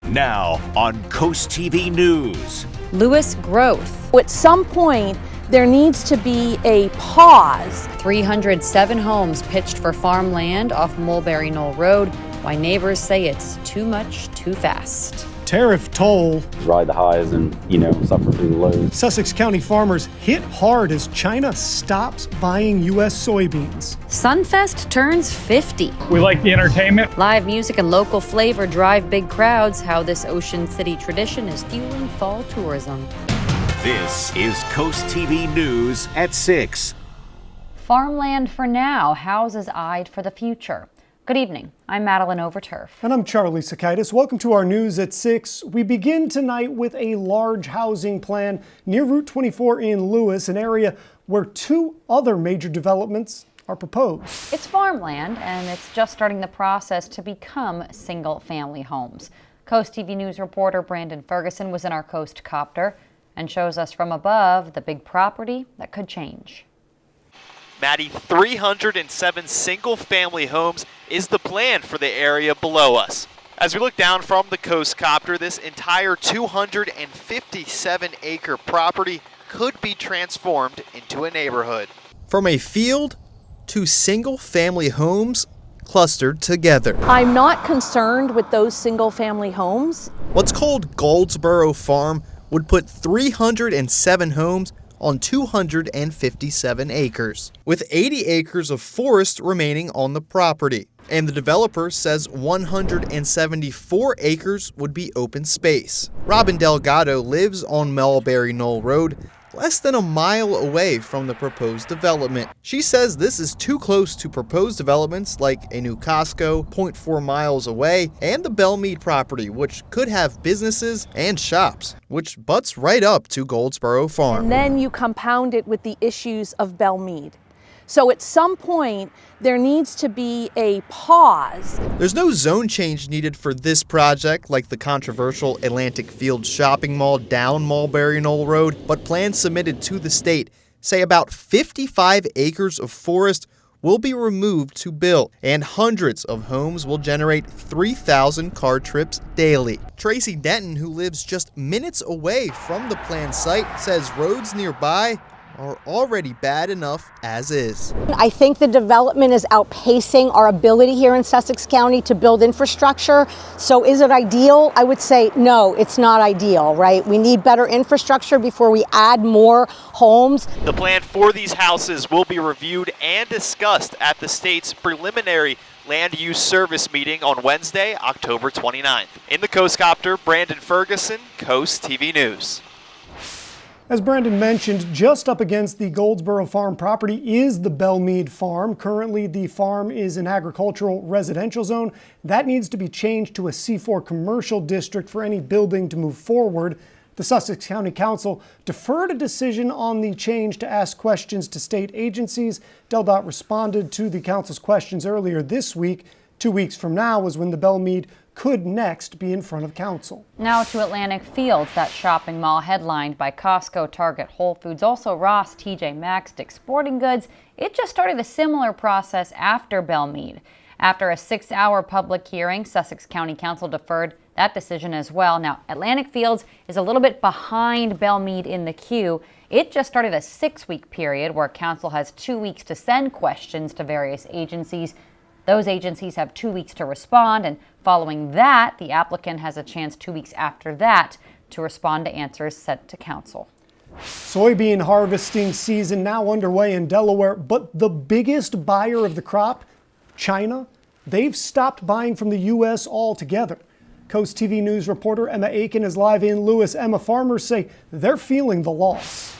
Now on CoastTV News. Lewes growth. At some point, there needs to be a pause. 307 homes pitched for farmland off Mulberry Knoll Road. Why neighbors say it's too much, too fast. Tariff toll. Ride the highs and, suffer through the lows. Sussex County farmers hit hard as China stops buying U.S. soybeans. Sunfest turns 50. We like the entertainment. Live music and local flavor drive big crowds. How this Ocean City tradition is fueling fall tourism. This is CoastTV News at 6. Farmland for now, houses eyed for the future. Good evening. I'm Madeline Overturf. And I'm Charlie Sakaitis. Welcome to our News at 6. We begin tonight with a large housing plan near Route 24 in Lewes, an area where two other major developments are proposed. It's farmland, and it's just starting the process to become single-family homes. Coast TV News reporter Brandon Ferguson was in our Coast Copter and shows us from above the big property that could change. Maddie, 307 single-family homes is the plan for the area below us. As we look down from the Coast Copter, this entire 257-acre property could be transformed into a neighborhood. From a field to single-family homes clustered together. I'm not concerned with those single-family homes. What's called Goldsboro Farm would put 307 homes on 257 acres, with 80 acres of forest remaining on the property. And the developer says 174 acres would be open space. Robin Delgado lives on Mulberry Knoll Road, less than a mile away from the proposed development. She says this is too close to proposed developments like a new Costco 0.4 miles away and the Belmead property, which could have businesses and shops, which butts right up to Goldsboro Farm. And then you compound it with the issues of Belmead. So at some point, there needs to be a pause. There's no zone change needed for this project, like the controversial Atlantic Field shopping mall down Mulberry Knoll Road, but plans submitted to the state say about 55 acres of forest will be removed to build, and hundreds of homes will generate 3,000 car trips daily. Tracy Denton, who lives just minutes away from the planned site, says roads nearby are already bad enough as is. I think the development is outpacing our ability here in Sussex County to build infrastructure. So is it ideal? I would say no, it's not ideal, right? We need better infrastructure before we add more homes. The plan for these houses will be reviewed and discussed at the state's preliminary land use service meeting on Wednesday, October 29th. In the Coast Copter, Brandon Ferguson, Coast TV News. As Brandon mentioned, just up against the Goldsboro Farm property is the Belmead Farm. Currently, the farm is an agricultural residential zone. That needs to be changed to a C4 commercial district for any building to move forward. The Sussex County Council deferred a decision on the change to ask questions to state agencies. DelDOT responded to the council's questions earlier this week. 2 weeks from now is when the Belmead could next be in front of council. Now to Atlantic Fields, that shopping mall headlined by Costco, Target, Whole Foods, also Ross, TJ Maxx, Dick's Sporting Goods. It just started a similar process after Belmead. After a 6-hour public hearing, Sussex County Council deferred that decision as well. Now, Atlantic Fields is a little bit behind Belmead in the queue. It just started a 6-week period where council has 2 weeks to send questions to various agencies. Those agencies have 2 weeks to respond, and following that, the applicant has a chance 2 weeks after that to respond to answers sent to council. Soybean harvesting season now underway in Delaware, but the biggest buyer of the crop, China, they've stopped buying from the U.S. altogether. Coast TV News reporter Emma Aiken is live in Lewes. Emma, farmers say they're feeling the loss.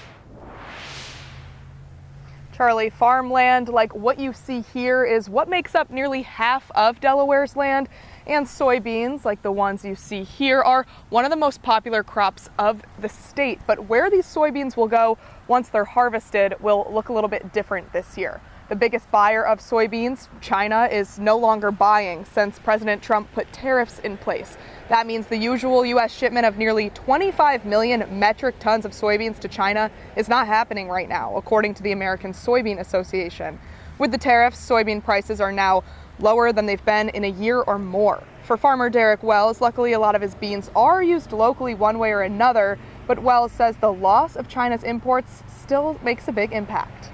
Charlie, farmland like what you see here is what makes up nearly half of Delaware's land, and soybeans like the ones you see here are one of the most popular crops of the state. But where these soybeans will go once they're harvested will look a little bit different this year. The biggest buyer of soybeans, China, is no longer buying since President Trump put tariffs in place. That means the usual U.S. shipment of nearly 25 million metric tons of soybeans to China is not happening right now, according to the American Soybean Association. With the tariffs, soybean prices are now lower than they've been in a year or more. For farmer Derek Wells, luckily a lot of his beans are used locally one way or another, but Wells says the loss of China's imports still makes a big impact.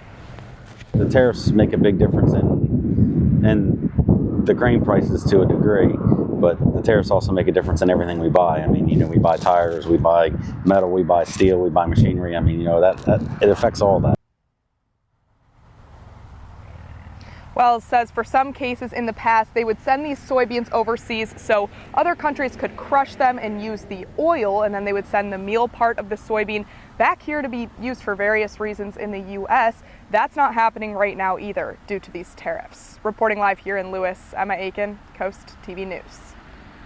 The tariffs make a big difference in the grain prices to a degree, but the tariffs also make a difference in everything we buy. I mean, we buy tires, we buy metal, we buy steel, we buy machinery. I mean, that it affects all that. Wells says for some cases in the past, they would send these soybeans overseas so other countries could crush them and use the oil, and then they would send the meal part of the soybean back here to be used for various reasons in the U.S. That's not happening right now either due to these tariffs. Reporting live here in Lewes, Emma Aiken, Coast TV News.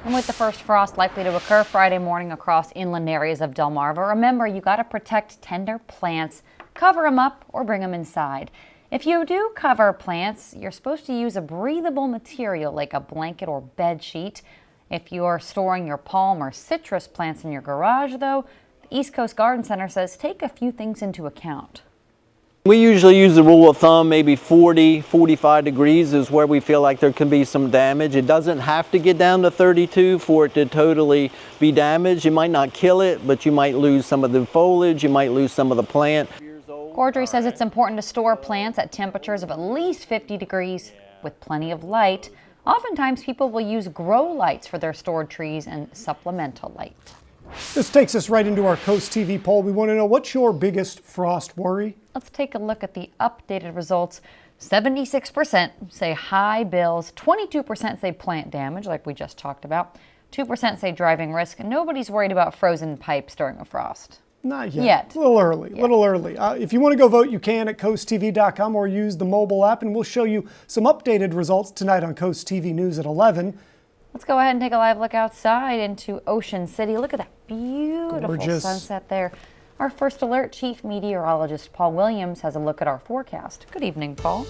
And with the first frost likely to occur Friday morning across inland areas of Delmarva, remember you got to protect tender plants, cover them up or bring them inside. If you do cover plants, you're supposed to use a breathable material like a blanket or bed sheet. If you're storing your palm or citrus plants in your garage, though, the East Coast Garden Center says take a few things into account. We usually use the rule of thumb, maybe 40, 45 degrees is where we feel like there can be some damage. It doesn't have to get down to 32 for it to totally be damaged. You might not kill it, but you might lose some of the foliage, you might lose some of the plant. Cordry says it's important to store plants at temperatures of at least 50 degrees with plenty of light. Oftentimes people will use grow lights for their stored trees and supplemental light. This takes us right into our Coast TV poll. We want to know, what's your biggest frost worry? Let's take a look at the updated results. 76% say high bills, 22% say plant damage, like we just talked about, 2% say driving risk, and nobody's worried about frozen pipes during a frost. Not yet. A little early. If you want to go vote, you can at coasttv.com or use the mobile app, and we'll show you some updated results tonight on Coast TV News at 11. Let's go ahead and take a live look outside into Ocean City. Look at that beautiful sunset there. Our First Alert Chief Meteorologist Paul Williams has a look at our forecast. Good evening, Paul.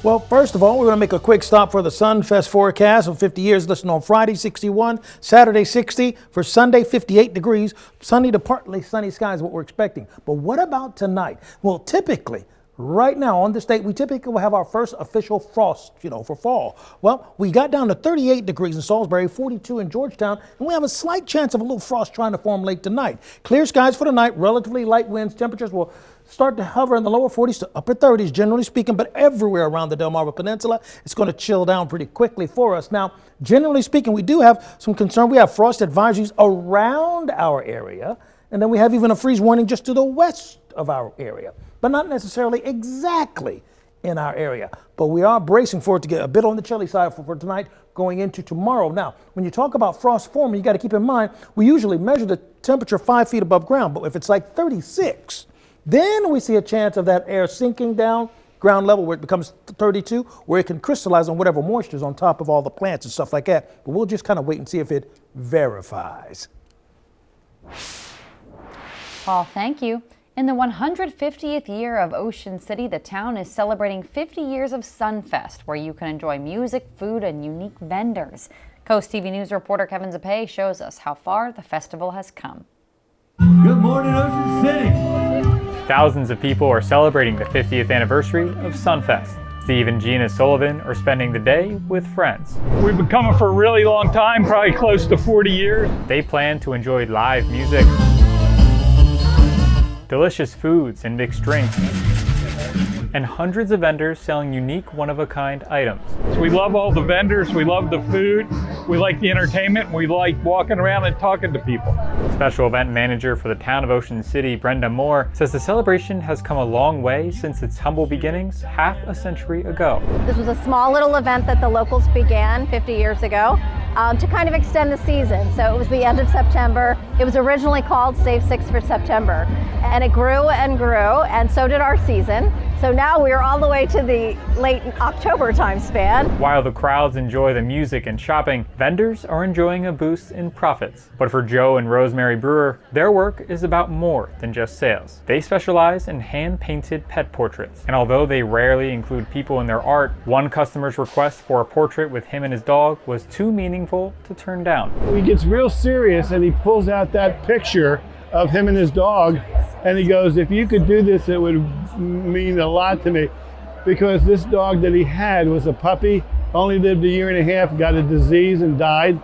Well, first of all, we're going to make a quick stop for the Sunfest forecast of 50 years. Listen, on Friday, 61, Saturday, 60, for Sunday, 58 degrees. Sunny to partly sunny skies is what we're expecting. But what about tonight? Well, typically, right now on this date, we typically will have our first official frost, for fall. Well, we got down to 38 degrees in Salisbury, 42 in Georgetown, and we have a slight chance of a little frost trying to form late tonight. Clear skies for the night, relatively light winds. Temperatures will start to hover in the lower 40s to upper 30s, generally speaking, but everywhere around the Delmarva Peninsula, it's going to chill down pretty quickly for us. Now, generally speaking, we do have some concern. We have frost advisories around our area, and then we have even a freeze warning just to the west of our area, but not necessarily exactly in our area. But we are bracing for it to get a bit on the chilly side for tonight going into tomorrow. Now, when you talk about frost forming, you got to keep in mind, we usually measure the temperature 5 feet above ground, but if it's like 36, then we see a chance of that air sinking down ground level where it becomes 32, where it can crystallize on whatever moisture is on top of all the plants and stuff like that. But we'll just kind of wait and see if it verifies. Paul, thank you. In the 150th year of Ocean City, the town is celebrating 50 years of Sunfest, where you can enjoy music, food, and unique vendors. Coast TV News reporter Kevin Zapay shows us how far the festival has come. Good morning, Ocean City! Thousands of people are celebrating the 50th anniversary of Sunfest. Steve and Gina Sullivan are spending the day with friends. We've been coming for a really long time, probably close to 40 years. They plan to enjoy live music, delicious foods and mixed drinks, and hundreds of vendors selling unique one-of-a-kind items. We love all the vendors, we love the food, we like the entertainment, we like walking around and talking to people. Special event manager for the town of Ocean City, Brenda Moore, says the celebration has come a long way since its humble beginnings half a century ago. This was a small little event that the locals began 50 years ago to kind of extend the season. So it was the end of September. It was originally called Save 6 for September, and it grew and grew, and so did our season. So now we're all the way to the late October time span. While the crowds enjoy the music and shopping, vendors are enjoying a boost in profits. But for Joe and Rosemary Brewer, their work is about more than just sales. They specialize in hand-painted pet portraits. And although they rarely include people in their art, one customer's request for a portrait with him and his dog was too meaningful to turn down. He gets real serious and he pulls out that picture of him and his dog, and he goes, if you could do this, it would mean a lot to me, because this dog that he had was a puppy only lived a year and a half, got a disease and died.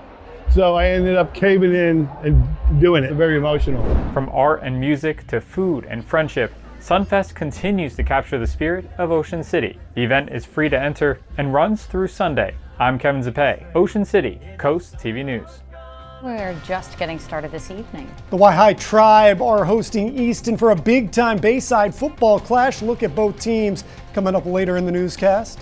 So I ended up caving in and doing it. Very emotional. From art and music to food and friendship, Sunfest continues to capture the spirit of Ocean City. The event is free to enter and runs through Sunday. I'm Kevin Zappe, Ocean City, Coast TV News. We're just getting started this evening. The Waihai Tribe are hosting Easton for a big-time Bayside football clash. Look at both teams coming up later in the newscast.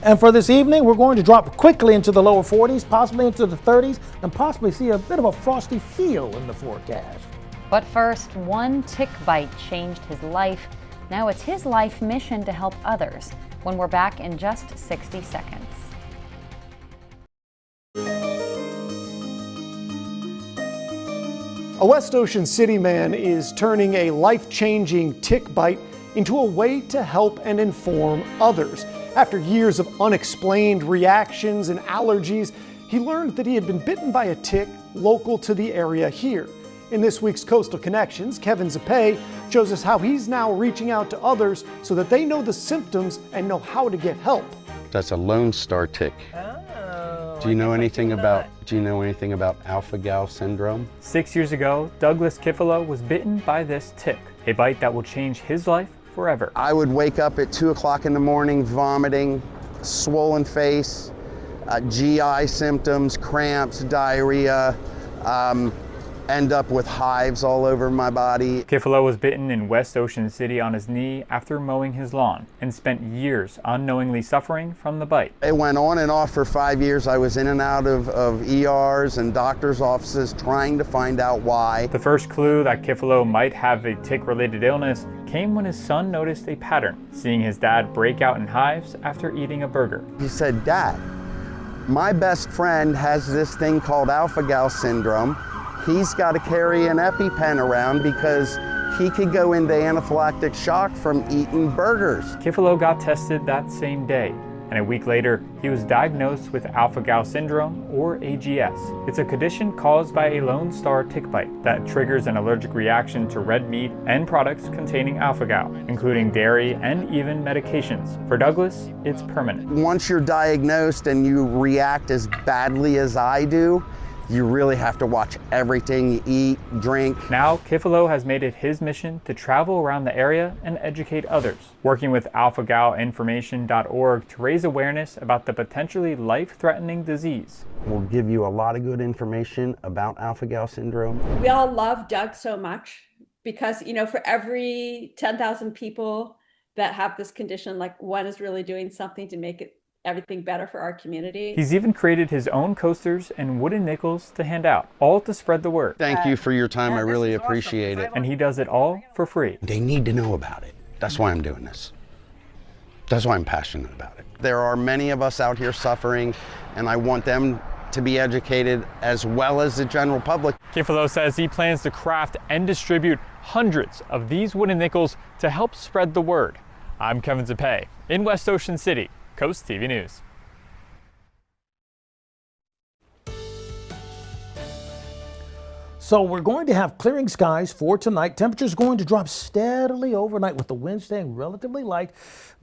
And for this evening, we're going to drop quickly into the lower 40s, possibly into the 30s, and possibly see a bit of a frosty feel in the forecast. But first, one tick bite changed his life. Now it's his life mission to help others. When we're back in just 60 seconds. A West Ocean City man is turning a life-changing tick bite into a way to help and inform others. After years of unexplained reactions and allergies, he learned that he had been bitten by a tick local to the area here. In this week's Coastal Connections, Kevin Zappe shows us how he's now reaching out to others so that they know the symptoms and know how to get help. That's a Lone Star tick. Do you know anything about alpha-gal syndrome? 6 years ago, Douglas Kifalo was bitten by this tick, a bite that will change his life forever. I would wake up at 2 o'clock in the morning vomiting, swollen face, GI symptoms, cramps, diarrhea, end up with hives all over my body. Kifalo was bitten in West Ocean City on his knee after mowing his lawn and spent years unknowingly suffering from the bite. It went on and off for 5 years. I was in and out of ERs and doctor's offices trying to find out why. The first clue that Kifalo might have a tick-related illness came when his son noticed a pattern, seeing his dad break out in hives after eating a burger. He said, "Dad, my best friend has this thing called alpha-gal syndrome. He's got to carry an EpiPen around because he could go into anaphylactic shock from eating burgers." Kifalo got tested that same day, and a week later, he was diagnosed with alpha-gal syndrome, or AGS. It's a condition caused by a Lone Star tick bite that triggers an allergic reaction to red meat and products containing alpha-gal, including dairy and even medications. For Douglas, it's permanent. Once you're diagnosed and you react as badly as I do, you really have to watch everything you eat, drink. Now, Kifalo has made it his mission to travel around the area and educate others, working with alphagalinformation.org to raise awareness about the potentially life-threatening disease. We'll give you a lot of good information about alpha-gal syndrome. We all love Doug so much because, you know, for every 10,000 people that have this condition, like one is really doing something to make everything better for our community. He's even created his own coasters and wooden nickels to hand out, all to spread the word. Thank you for your time. I really appreciate it. And he does it all for free. They need to know about it. That's why I'm doing this. That's why I'm passionate about it. There are many of us out here suffering, and I want them to be educated as well as the general public. Kifalo says he plans to craft and distribute hundreds of these wooden nickels to help spread the word. I'm Kevin Zappe in West Ocean City, Coast TV News. So we're going to have clearing skies for tonight. Temperatures going to drop steadily overnight with the wind staying relatively light.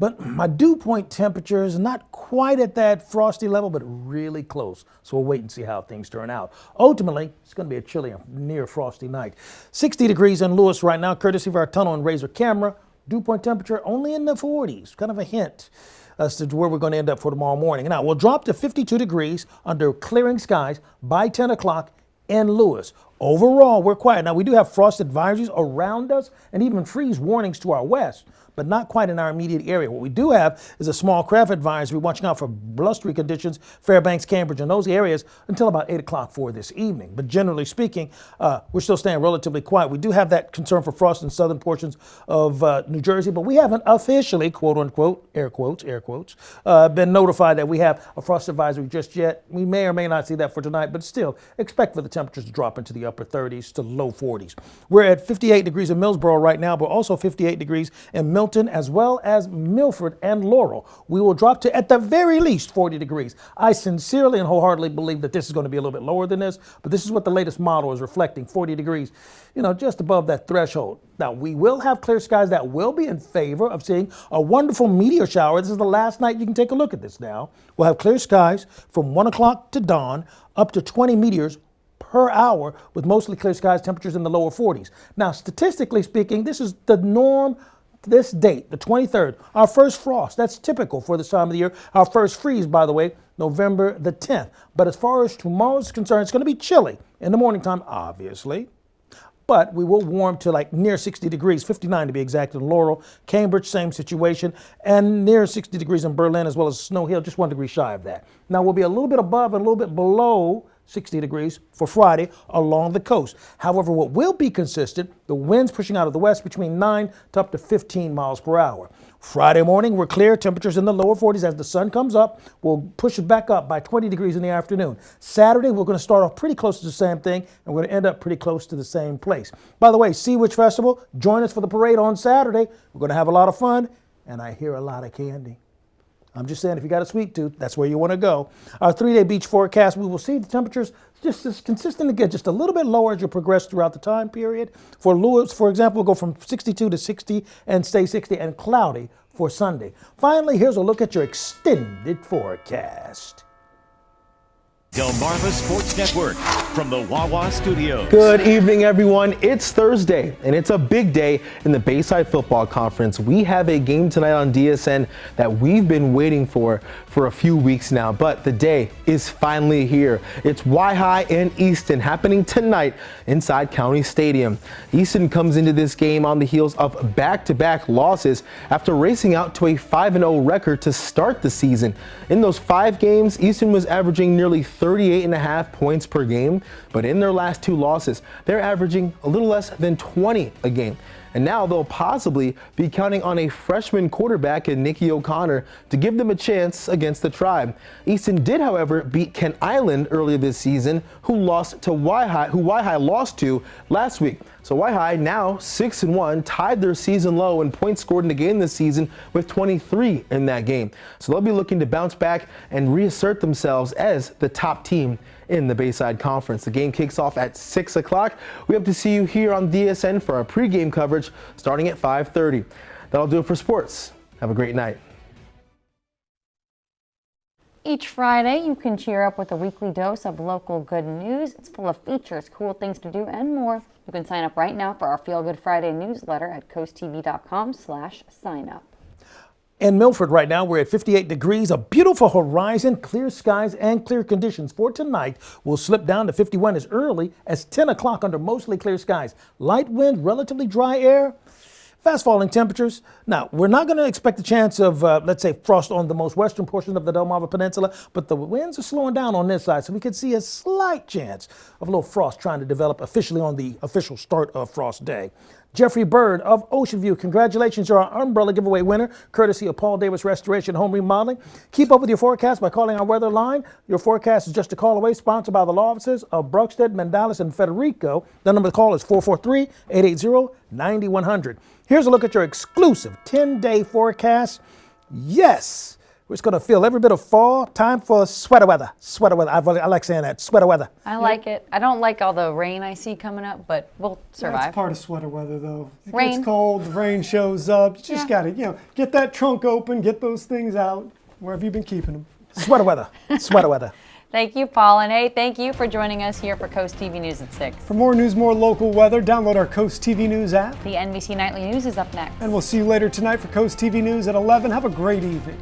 But my dew point temperature is not quite at that frosty level, but really close. So we'll wait and see how things turn out. Ultimately, it's going to be a chilly and near frosty night. 60 degrees in Lewes right now, courtesy of our tunnel and razor camera. Dew point temperature only in the 40s, kind of a hint as to where we're going to end up for tomorrow morning. Now, we'll drop to 52 degrees under clearing skies by 10 o'clock in Lewes. Overall, we're quiet. Now, we do have frost advisories around us and even freeze warnings to our west, but not quite in our immediate area. What we do have is a small craft advisory watching out for blustery conditions, Fairbanks, Cambridge, and those areas until about 8 o'clock for this evening. But generally speaking, we're still staying relatively quiet. We do have that concern for frost in southern portions of New Jersey, but we haven't officially, quote unquote, air quotes, been notified that we have a frost advisory just yet. We may or may not see that for tonight, but still expect for the temperatures to drop into the upper upper 30s to low 40s. We're at 58 degrees in Millsboro right now, but also 58 degrees in Milton, as well as Milford and Laurel. We will drop to, at the very least, 40 degrees. I sincerely and wholeheartedly believe that this is going to be a little bit lower than this, but this is what the latest model is reflecting, 40 degrees, just above that threshold. Now, we will have clear skies that will be in favor of seeing a wonderful meteor shower. This is the last night you can take a look at this now. We'll have clear skies from 1 o'clock to dawn, up to 20 meteors per hour with mostly clear skies, temperatures in the lower 40s. Now, statistically speaking, this is the norm. This date, the 23rd, our first frost. That's typical for this time of the year. Our first freeze, by the way, November the 10th. But as far as tomorrow's concerned, it's going to be chilly in the morning time, obviously. But we will warm to like near 60 degrees, 59 to be exact, in Laurel. Cambridge, same situation, and near 60 degrees in Berlin, as well as Snow Hill, just 1 degree shy of that. Now, we'll be a little bit above and a little bit below 60 degrees for Friday along the coast. However, what will be consistent, the winds pushing out of the west between 9 to up to 15 miles per hour. Friday morning, we're clear, temperatures in the lower 40s. As the sun comes up, we'll push it back up by 20 degrees in the afternoon. Saturday, we're going to start off pretty close to the same thing, and we're going to end up pretty close to the same place. By the way, Sea Witch Festival, join us for the parade on Saturday. We're going to have a lot of fun, and I hear a lot of candy. I'm just saying, if you got a sweet tooth, that's where you want to go. Our 3-day beach forecast, we will see the temperatures just as consistent again, just a little bit lower as you progress throughout the time period. For Lewes, for example, we'll go from 62 to 60 and stay 60 and cloudy for Sunday. Finally, here's a look at your extended forecast. Delmarva Sports Network from the Wawa Studios. Good evening, everyone. It's Thursday, and it's a big day in the Bayside Football Conference. We have a game tonight on DSN that we've been waiting for a few weeks now, but the day is finally here. It's Y-High and Easton happening tonight inside County Stadium. Easton comes into this game on the heels of back-to-back losses after racing out to a 5-0 record to start the season. In those 5 games, Easton was averaging nearly 38.5 points per game, but in their last 2 losses, they're averaging a little less than 20 a game. And now they'll possibly be counting on a freshman quarterback in Nicky O'Connor to give them a chance against the Tribe. Easton did, however, beat Kent Island earlier this season, who Y-High lost to last week. So Y-High now 6-1, tied their season low in points scored in the game this season with 23 in that game. So they'll be looking to bounce back and reassert themselves as the top team in the Bayside Conference. The game kicks off at 6 o'clock. We hope to see you here on DSN for our pregame coverage starting at 5:30. That'll do it for sports. Have a great night. Each Friday, you can cheer up with a weekly dose of local good news. It's full of features, cool things to do, and more. You can sign up right now for our Feel Good Friday newsletter at coasttv.com/sign-up. In Milford right now, we're at 58 degrees, a beautiful horizon, clear skies, and clear conditions. For tonight, we'll slip down to 51 as early as 10 o'clock under mostly clear skies. Light wind, relatively dry air, fast falling temperatures. Now, we're not going to expect a chance of, let's say, frost on the most western portion of the Delmarva Peninsula, but the winds are slowing down on this side, so we could see a slight chance of a little frost trying to develop officially on the official start of Frost Day. Jeffrey Bird of Ocean View, congratulations, you're our umbrella giveaway winner, courtesy of Paul Davis Restoration Home Remodeling. Keep up with your forecast by calling our weather line. Your forecast is just a call away, sponsored by the law offices of Brockstead, Mandalis, and Federico. The number to call is 443-880-9100. Here's a look at your exclusive 10-day forecast. Yes, we're just going to feel every bit of fall. Time for sweater weather. Sweater weather. I like saying that. Sweater weather. I like it. I don't like all the rain I see coming up, but we'll survive. That's part of sweater weather, though. It Rain. gets cold, the rain shows up. You just got to, get that trunk open, get those things out. Where have you been keeping them? Sweater weather. Sweater weather. Thank you, Paul. And hey, thank you for joining us here for Coast TV News at 6. For more news, more local weather, download our Coast TV News app. The NBC Nightly News is up next. And we'll see you later tonight for Coast TV News at 11. Have a great evening.